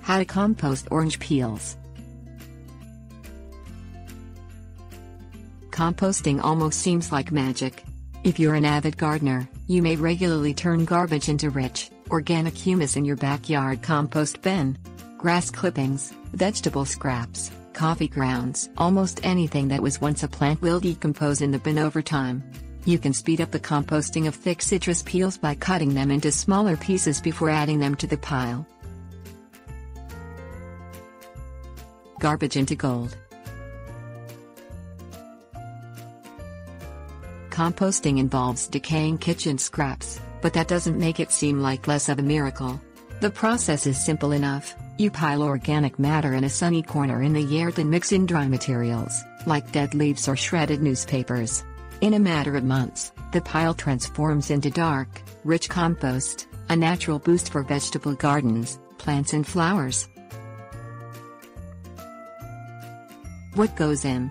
How to compost orange peels. Composting almost seems like magic. If you're an avid gardener, you may regularly turn garbage into rich, organic humus in your backyard compost bin. Grass clippings, vegetable scraps, coffee grounds, almost anything that was once a plant will decompose in the bin over time. You can speed up the composting of thick citrus peels by cutting them into smaller pieces before adding them to the pile. Garbage into gold. Composting involves decaying kitchen scraps, but that doesn't make it seem like less of a miracle. The process is simple enough. You pile organic matter in a sunny corner in the yard and mix in dry materials, like dead leaves or shredded newspapers. In a matter of months, the pile transforms into dark, rich compost, a natural boost for vegetable gardens, plants and flowers. What goes in?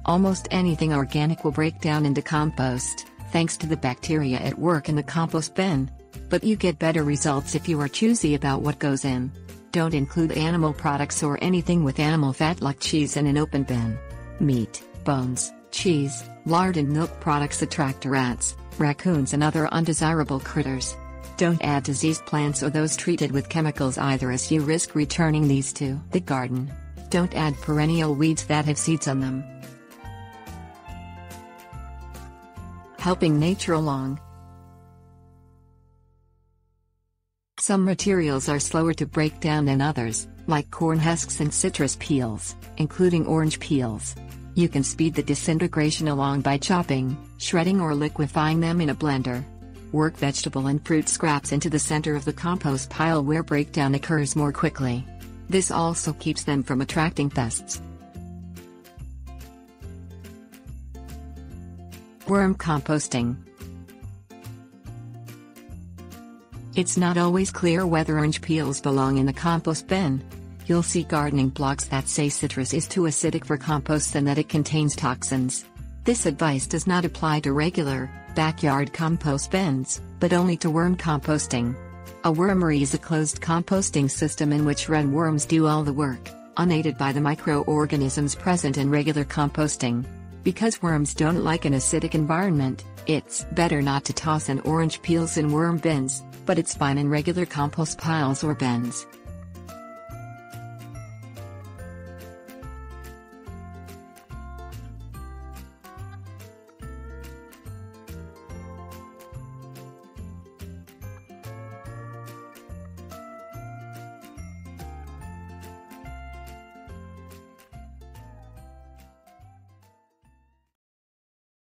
Almost anything organic will break down into compost, thanks to the bacteria at work in the compost bin. But you get better results if you are choosy about what goes in. Don't include animal products or anything with animal fat like cheese in an open bin. Meat, bones, cheese, lard and milk products attract rats, raccoons and other undesirable critters. Don't add diseased plants or those treated with chemicals either, as you risk returning these to the garden. Don't add perennial weeds that have seeds on them. Helping nature along. Some materials are slower to break down than others, like corn husks and citrus peels, including orange peels. You can speed the disintegration along by chopping, shredding or liquefying them in a blender. Work vegetable and fruit scraps into the center of the compost pile where breakdown occurs more quickly. This also keeps them from attracting pests. Worm composting. It's not always clear whether orange peels belong in the compost bin. You'll see gardening blogs that say citrus is too acidic for compost and that it contains toxins. This advice does not apply to regular, backyard compost bins, but only to worm composting. A wormery is a closed composting system in which red worms do all the work, unaided by the microorganisms present in regular composting. Because worms don't like an acidic environment, it's better not to toss in orange peels in worm bins, but it's fine in regular compost piles or bins.